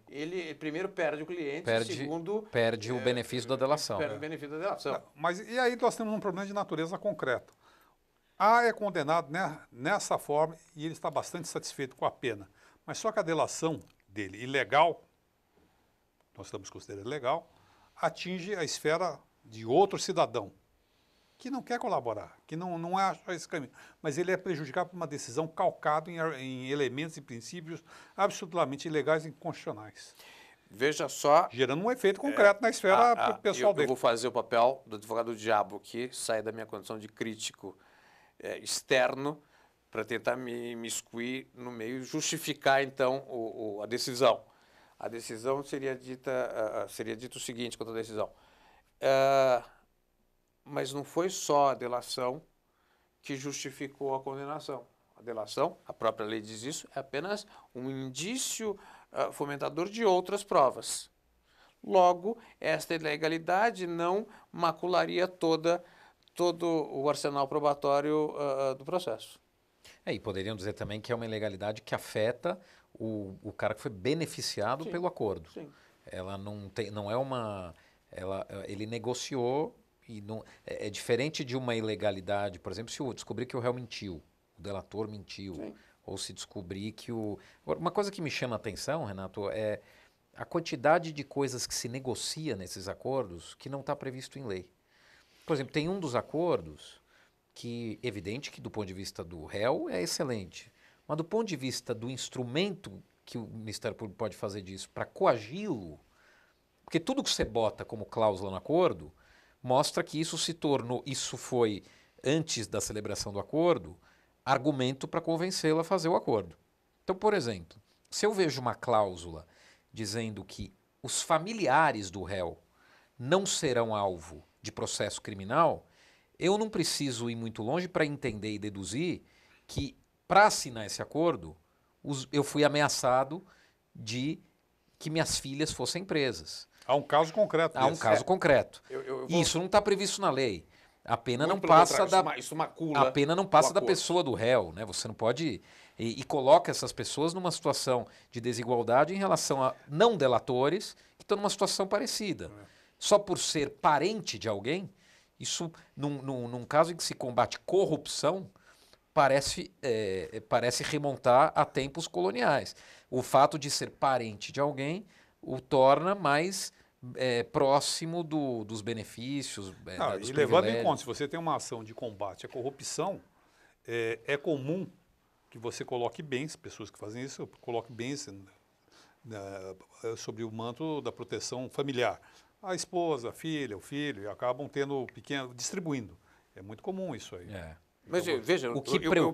ele primeiro perde o cliente, segundo... Perde o benefício da delação. Perde o benefício da delação. Mas e aí nós temos um problema de natureza concreta. A é condenado, né, nessa forma e ele está bastante satisfeito com a pena. Mas só que a delação dele, ilegal, nós estamos considerando legal, atinge a esfera de outro cidadão que não quer colaborar, que não acha esse caminho. Mas ele é prejudicado por uma decisão calcada em elementos e princípios absolutamente ilegais e inconstitucionais. Veja só... Gerando um efeito concreto na esfera pessoal dele. Eu vou fazer o papel do advogado do diabo, que sai da minha condição de crítico externo para tentar me imiscuir no meio e justificar, então, a decisão. A decisão seria dito o seguinte quanto à decisão. Mas não foi só a delação que justificou a condenação. A delação, a própria lei diz isso, é apenas um indício fomentador de outras provas. Logo, esta ilegalidade não macularia todo o arsenal probatório do processo. E poderiam dizer também que é uma ilegalidade que afeta o cara que foi beneficiado pelo acordo. Sim. Ela não é uma... ele negociou e não, é diferente de uma ilegalidade, por exemplo, se eu descobrir que o réu mentiu, o delator mentiu, sim, ou se descobrir que o... Uma coisa que me chama a atenção, Renato, é a quantidade de coisas que se negocia nesses acordos que não está previsto em lei. Por exemplo, tem um dos acordos que, evidente que do ponto de vista do réu é excelente, mas do ponto de vista do instrumento que o Ministério Público pode fazer disso para coagi-lo, porque tudo que você bota como cláusula no acordo mostra que isso foi, antes da celebração do acordo, argumento para convencê-lo a fazer o acordo. Então, por exemplo, se eu vejo uma cláusula dizendo que os familiares do réu não serão alvo de processo criminal, eu não preciso ir muito longe para entender e deduzir que, para assinar esse acordo, eu fui ameaçado de que minhas filhas fossem presas. Há um caso concreto. Há um caso concreto. Isso não está previsto na lei. A pena não passa da pessoa do réu, né? Você não pode... E coloca essas pessoas numa situação de desigualdade em relação a não delatores que estão numa situação parecida. Só por ser parente de alguém, isso, num caso em que se combate corrupção, parece remontar a tempos coloniais. O fato de ser parente de alguém o torna mais próximo dos benefícios, dos e levando em conta, se você tem uma ação de combate à corrupção, é comum que você coloque bens, pessoas que fazem isso, coloque bens sobre o manto da proteção familiar. A esposa, a filha, o filho, e acabam distribuindo. É muito comum isso aí. Mas veja,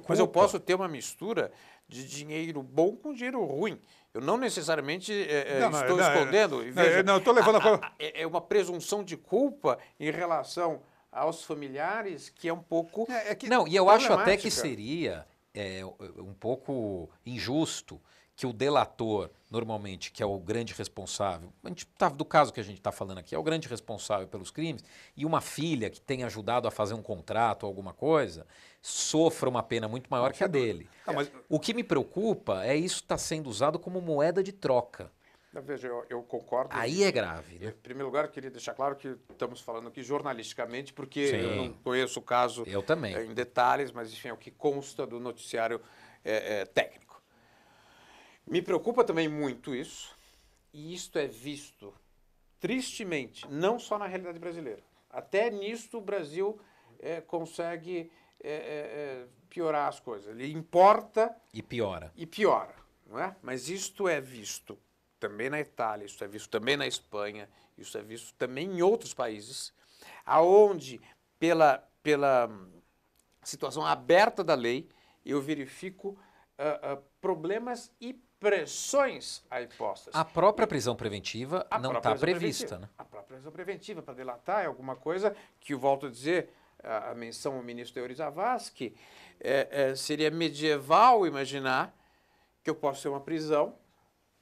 mas eu posso ter uma mistura de dinheiro bom com dinheiro ruim. Eu não necessariamente estou escondendo. Não, estou levando é uma presunção de culpa em relação aos familiares que é um pouco Não, e eu acho até que seria um pouco injusto que o delator, normalmente, que é o grande responsável, do caso que a gente está falando aqui, é o grande responsável pelos crimes, e uma filha que tem ajudado a fazer um contrato ou alguma coisa, sofra uma pena muito maior que a dele. O que me preocupa é isso estar sendo usado como moeda de troca. Veja, eu concordo. Aí é grave. Né? Em primeiro lugar, eu queria deixar claro que estamos falando aqui jornalisticamente, porque Sim. eu não conheço o caso em detalhes, mas enfim, é o que consta do noticiário técnico. Me preocupa também muito isso, e isto é visto tristemente, não só na realidade brasileira. Até nisto o Brasil consegue piorar as coisas. Ele importa... E piora. Não é? Mas isto é visto também na Itália, isso é visto também na Espanha, isso é visto também em outros países, aonde, pela situação aberta da lei, eu verifico problemas e pressões aí postas. A própria prisão preventiva não está prevista. Né? A própria prisão preventiva para delatar é alguma coisa que, eu volto a dizer, a menção ao ministro Euri Zavascki, seria medieval imaginar que eu posso ter uma prisão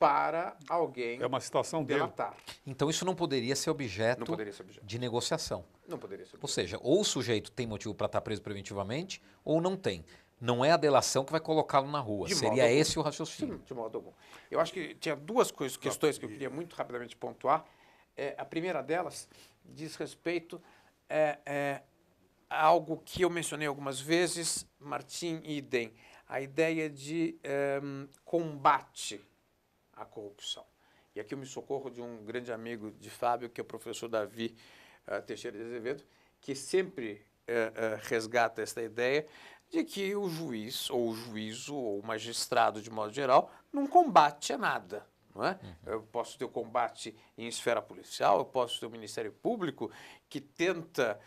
para alguém uma situação delatar. Então isso não poderia ser objeto de negociação. Não poderia ser objeto. Ou seja, ou o sujeito tem motivo para estar preso preventivamente ou não tem. não é a delação que vai colocá-lo na rua. Seria esse o raciocínio. Sim, de modo algum. Eu acho que tinha duas questões que eu queria muito rapidamente pontuar. A primeira delas diz respeito a algo que eu mencionei algumas vezes, Martim idem, a ideia de combate à corrupção. E aqui eu me socorro de um grande amigo de Fábio, que é o professor Davi Teixeira de Azevedo, que sempre resgata esta ideia de que o juiz, ou o juízo, ou o magistrado, de modo geral, não combate a nada. Não é? Eu posso ter o combate em esfera policial, eu posso ter o Ministério Público que tenta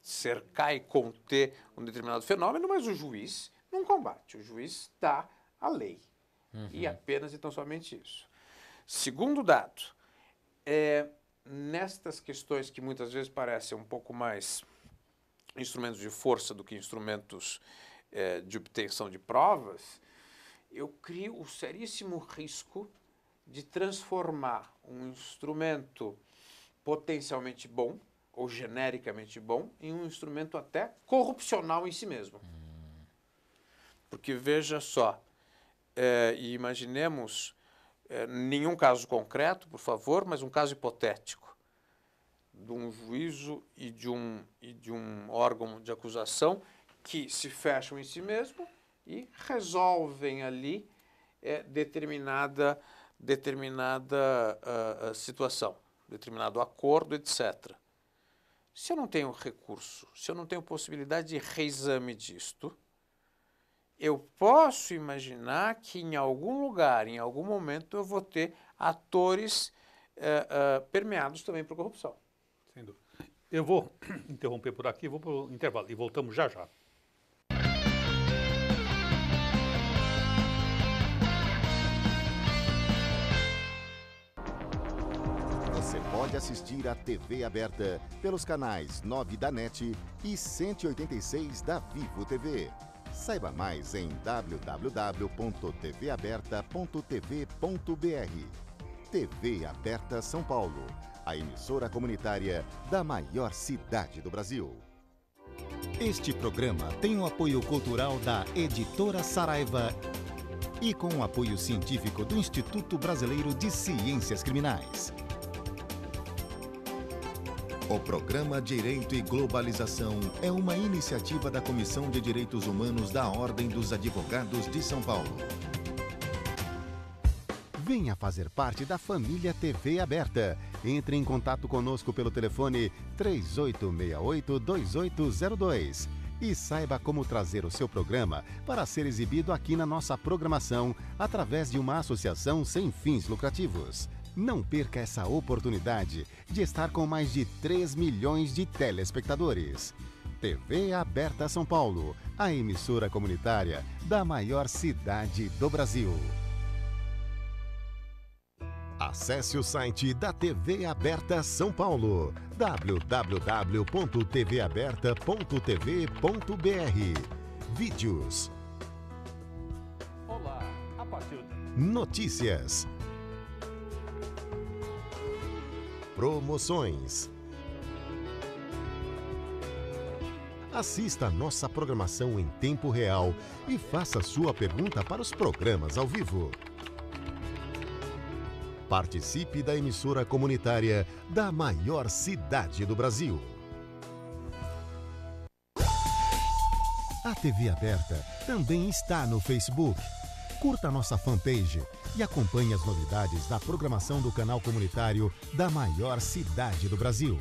cercar e conter um determinado fenômeno, mas o juiz não combate, o juiz dá a lei. E apenas e tão somente isso. Segundo dado, nestas questões que muitas vezes parecem um pouco mais instrumentos de força do que instrumentos de obtenção de provas, eu crio o seríssimo risco de transformar um instrumento potencialmente bom, ou genericamente bom, em um instrumento até corrupcional em si mesmo. Porque veja só, e imaginemos, nenhum caso concreto, por favor, mas um caso hipotético, de um juízo e de um órgão de acusação que se fecham em si mesmo e resolvem ali determinada situação, determinado acordo, etc. Se eu não tenho recurso, se eu não tenho possibilidade de reexame disto, eu posso imaginar que em algum lugar, em algum momento, eu vou ter atores permeados também por corrupção. Sem dúvida. Eu vou interromper por aqui, vou para o intervalo e voltamos já já. Você pode assistir a TV aberta pelos canais 9 da NET e 186 da Vivo TV. Saiba mais em www.tvaberta.tv.br. TV Aberta São Paulo, a emissora comunitária da maior cidade do Brasil. Este programa tem o apoio cultural da Editora Saraiva e com o apoio científico do Instituto Brasileiro de Ciências Criminais. O programa Direito e Globalização é uma iniciativa da Comissão de Direitos Humanos da Ordem dos Advogados de São Paulo. Venha fazer parte da família TV Aberta. Entre em contato conosco pelo telefone 3868-2802 e saiba como trazer o seu programa para ser exibido aqui na nossa programação através de uma associação sem fins lucrativos. Não perca essa oportunidade de estar com mais de 3 milhões de telespectadores. TV Aberta São Paulo, a emissora comunitária da maior cidade do Brasil. Acesse o site da TV Aberta São Paulo, www.tvaberta.tv.br. Vídeos. Olá, a partir de... Notícias. Promoções. Assista a nossa programação em tempo real e faça sua pergunta para os programas ao vivo. Participe da emissora comunitária da maior cidade do Brasil. A TV Aberta também está no Facebook. Curta nossa fanpage e acompanhe as novidades da programação do canal comunitário da maior cidade do Brasil.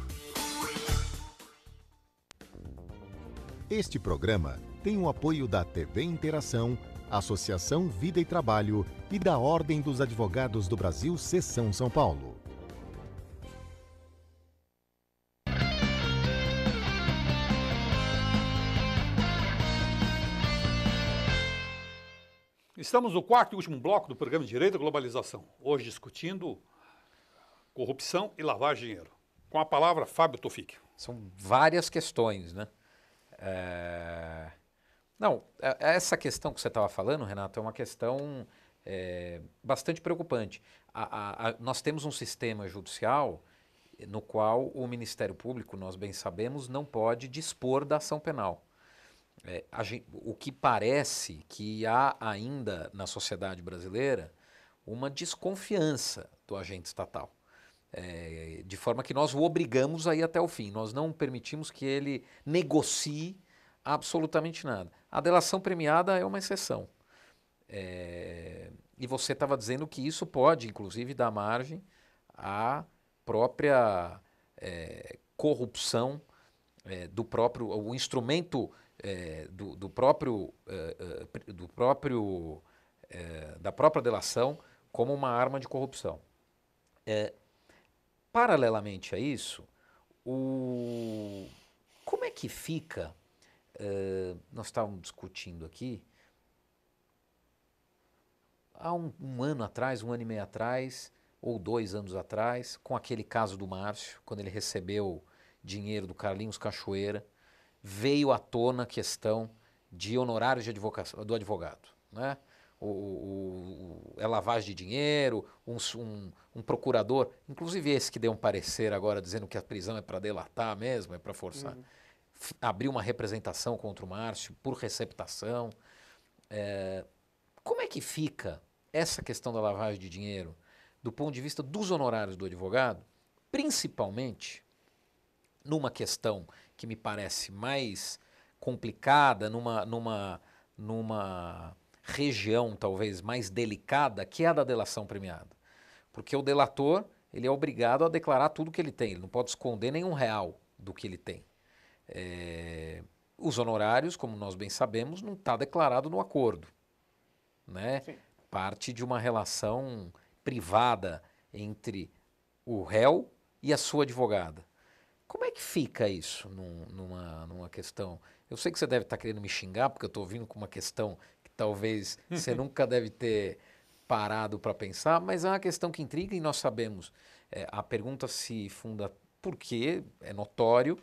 Este programa tem o apoio da TV Interação, Associação Vida e Trabalho e da Ordem dos Advogados do Brasil, Seção São Paulo. Estamos no quarto e último bloco do programa Direito e Globalização. Hoje discutindo corrupção e lavagem de dinheiro. Com a palavra, Fábio Tofik. São várias questões, né? Não, essa questão que você estava falando, Renato, é uma questão bastante preocupante. Nós temos um sistema judicial no qual o Ministério Público, nós bem sabemos, não pode dispor da ação penal. o que parece que há ainda na sociedade brasileira uma desconfiança do agente estatal. De forma que nós o obrigamos a ir até o fim. Nós não permitimos que ele negocie absolutamente nada. A delação premiada é uma exceção. E você estava dizendo que isso pode, inclusive, dar margem à própria corrupção do próprio, o instrumento da própria delação como uma arma de corrupção. Paralelamente a isso, como é que fica, nós estávamos discutindo aqui, há um ano atrás, 1 ano e meio atrás, ou 2 anos atrás, com aquele caso do Márcio, quando ele recebeu dinheiro do Carlinhos Cachoeira, veio à tona a questão de honorários do advogado, né? Lavagem de dinheiro, um procurador, inclusive esse que deu um parecer agora dizendo que a prisão é para delatar mesmo, é para forçar, abriu uma representação contra o Márcio por receptação. Como é que fica essa questão da lavagem de dinheiro do ponto de vista dos honorários do advogado, principalmente numa questão que me parece mais complicada, numa região talvez mais delicada, que é a da delação premiada. Porque o delator, ele é obrigado a declarar tudo que ele tem, ele não pode esconder nenhum real do que ele tem. Os honorários, como nós bem sabemos, não está declarado no acordo, né? Parte de uma relação privada entre o réu e a sua advogada. Como é que fica isso numa questão? Eu sei que você deve estar querendo me xingar, porque eu estou vindo com uma questão que talvez você nunca deve ter parado para pensar, mas é uma questão que intriga e nós sabemos. A pergunta se funda porque é notório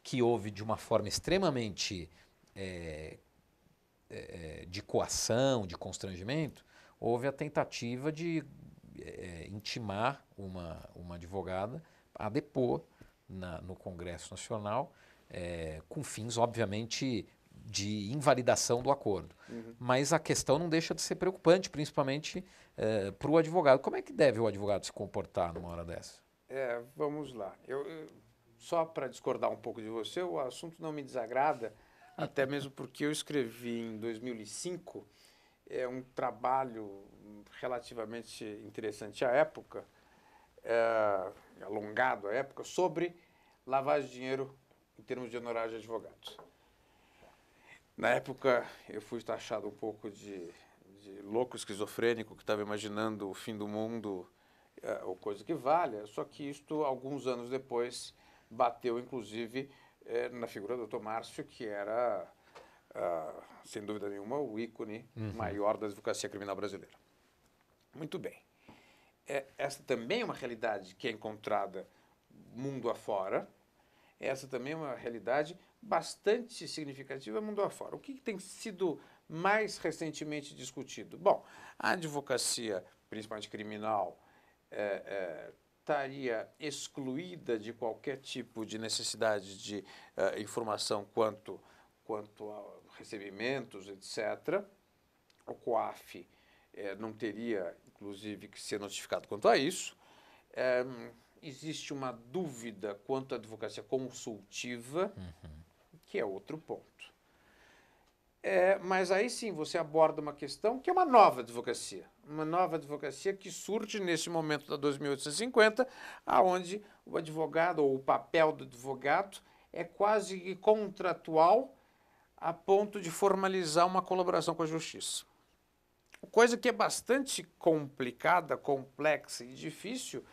que houve de uma forma extremamente de coação, de constrangimento, houve a tentativa de intimar uma advogada a depor no Congresso Nacional, com fins, obviamente, de invalidação do acordo. Mas a questão não deixa de ser preocupante, principalmente para o advogado. Como é que deve o advogado se comportar numa hora dessa? Vamos lá. Só para discordar um pouco de você, o assunto não me desagrada, até mesmo porque eu escrevi em 2005 um trabalho relativamente interessante à época, alongado à época, sobre lavagem de dinheiro em termos de honorários de advogados. Na época, eu fui taxado um pouco de louco esquizofrênico que estava imaginando o fim do mundo ou coisa que valha, só que isto, alguns anos depois, bateu, inclusive, na figura do Dr. Márcio, que era, sem dúvida nenhuma, o ícone maior da advocacia criminal brasileira. Muito bem. Essa também é uma realidade que é encontrada mundo afora. Essa também é uma realidade bastante significativa mundo afora. O que tem sido mais recentemente discutido? Bom, a advocacia, principalmente criminal, estaria excluída de qualquer tipo de necessidade de informação quanto a recebimentos, etc. O COAF não teria, inclusive, que ser notificado quanto a isso. Existe uma dúvida quanto à advocacia consultiva, que é outro ponto. Mas aí sim você aborda uma questão que é uma nova advocacia que surge nesse momento da 2850, aonde o advogado, ou o papel do advogado, é quase que contratual a ponto de formalizar uma colaboração com a justiça. Coisa que é bastante complicada, complexa e difícil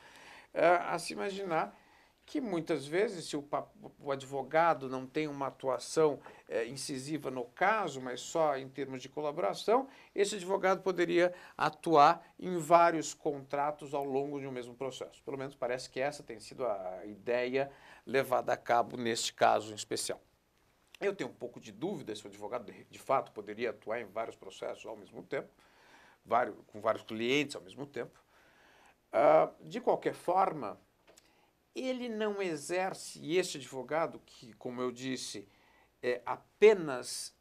a se imaginar, que muitas vezes, se o advogado não tem uma atuação incisiva no caso, mas só em termos de colaboração, esse advogado poderia atuar em vários contratos ao longo de um mesmo processo. Pelo menos parece que essa tem sido a ideia levada a cabo neste caso em especial. Eu tenho um pouco de dúvida se o advogado, de fato, poderia atuar em vários processos ao mesmo tempo, com vários clientes ao mesmo tempo. De qualquer forma, ele não exerce, este advogado, que, como eu disse, apenas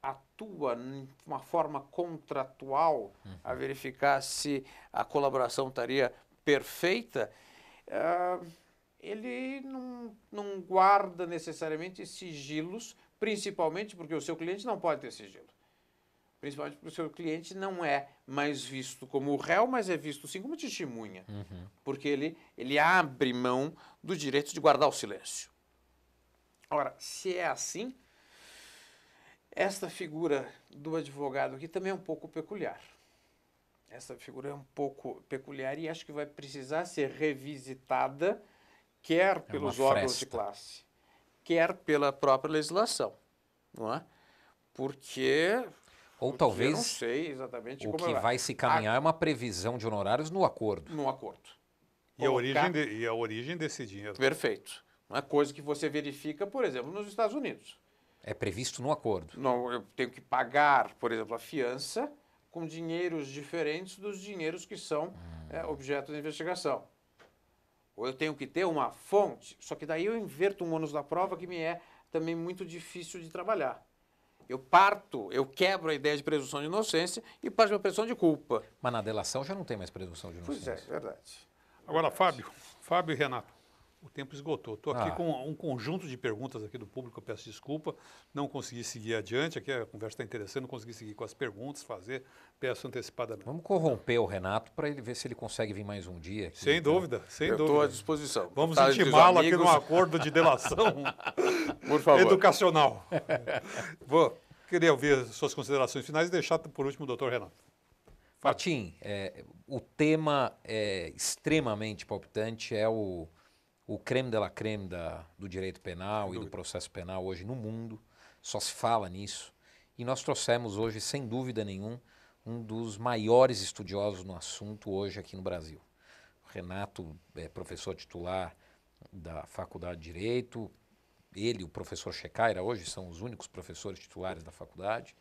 atua de uma forma contratual a verificar se a colaboração estaria perfeita, ele não guarda necessariamente sigilos, principalmente porque o seu cliente não pode ter sigilo. Principalmente porque o seu cliente não é mais visto como réu, mas é visto sim como testemunha. Porque ele abre mão do direito de guardar o silêncio. Ora, se é assim, esta figura do advogado aqui também é um pouco peculiar. Essa figura é um pouco peculiar e acho que vai precisar ser revisitada, quer pelos órgãos de classe, quer pela própria legislação. Não é? Porque... Ou talvez eu não sei exatamente o como que vai se caminhar é uma previsão de honorários no acordo. No acordo. E a origem desse dinheiro. Perfeito. Uma coisa que você verifica, por exemplo, nos Estados Unidos. É previsto no acordo. Não, eu tenho que pagar, por exemplo, a fiança com dinheiros diferentes dos dinheiros que são objeto da investigação. Ou eu tenho que ter uma fonte, só que daí eu inverto um ônus da prova que me é também muito difícil de trabalhar. Eu quebro a ideia de presunção de inocência e parto para a presunção de culpa. Mas na delação já não tem mais presunção de inocência. Pois é, verdade. Agora, Fábio e Renato, o tempo esgotou. Estou aqui com um conjunto de perguntas aqui do público, eu peço desculpa, não consegui seguir adiante, aqui a conversa está interessante, não consegui seguir com as perguntas, peço antecipadamente. Vamos corromper o Renato para ele ver se ele consegue vir mais um dia. Aqui, sem dúvida. Eu estou à disposição. Vamos intimá-lo aqui num acordo de delação por favor. Educacional. Queria ouvir suas considerações finais e deixar por último o doutor Renato. Martim, o tema é extremamente palpitante, é o creme de la creme do direito penal e do processo penal hoje no mundo, só se fala nisso. E nós trouxemos hoje, sem dúvida nenhuma, um dos maiores estudiosos no assunto hoje aqui no Brasil. O Renato é professor titular da Faculdade de Direito, ele e o professor Checaira hoje são os únicos professores titulares da faculdade,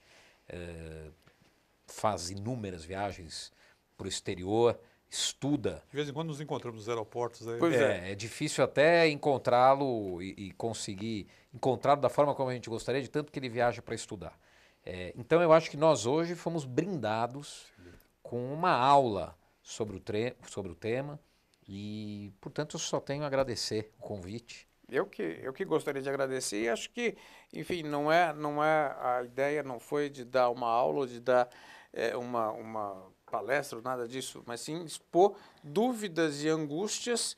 faz inúmeras viagens para o exterior, estuda. De vez em quando nos encontramos nos aeroportos. Aí. Pois é difícil até encontrá-lo e conseguir encontrá-lo da forma como a gente gostaria, de tanto que ele viaja para estudar. Então eu acho que nós hoje fomos brindados com uma aula sobre o tema e, portanto, eu só tenho a agradecer o convite. Eu que gostaria de agradecer e acho que, enfim, não é a ideia não foi de dar uma aula ou de dar uma palestra, nada disso, mas sim expor dúvidas e angústias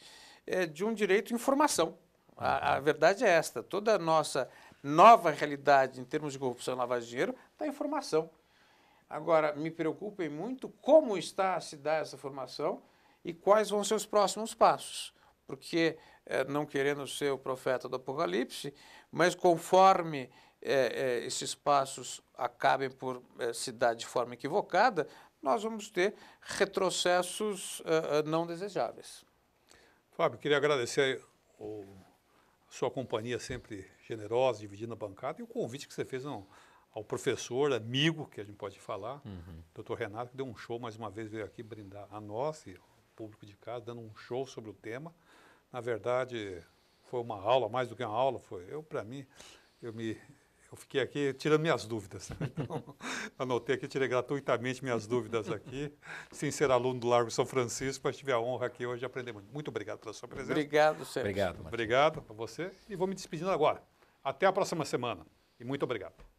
de um direito de informação. A verdade é esta, toda a nossa nova realidade em termos de corrupção e lavagem de dinheiro está em informação. Agora, me preocupem muito como está a se dar essa formação e quais vão ser os próximos passos. Porque, não querendo ser o profeta do Apocalipse, mas conforme esses passos acabem por se dar de forma equivocada, nós vamos ter retrocessos não desejáveis. Fábio, queria agradecer a sua companhia sempre generosa, dividindo a bancada, e o convite que você fez ao professor, amigo, que a gente pode falar, doutor Renato, que deu um show, mais uma vez veio aqui brindar a nós e o público de casa, dando um show sobre o tema. Na verdade, foi uma aula, mais do que uma aula, para mim, eu fiquei aqui tirando minhas dúvidas. Então, anotei aqui, tirei gratuitamente minhas dúvidas aqui, sem ser aluno do Largo São Francisco, mas tive a honra aqui hoje de aprender muito. Muito obrigado pela sua presença. Obrigado, Sérgio. Obrigado, Martim. Obrigado a você e vou me despedindo agora. Até a próxima semana e muito obrigado.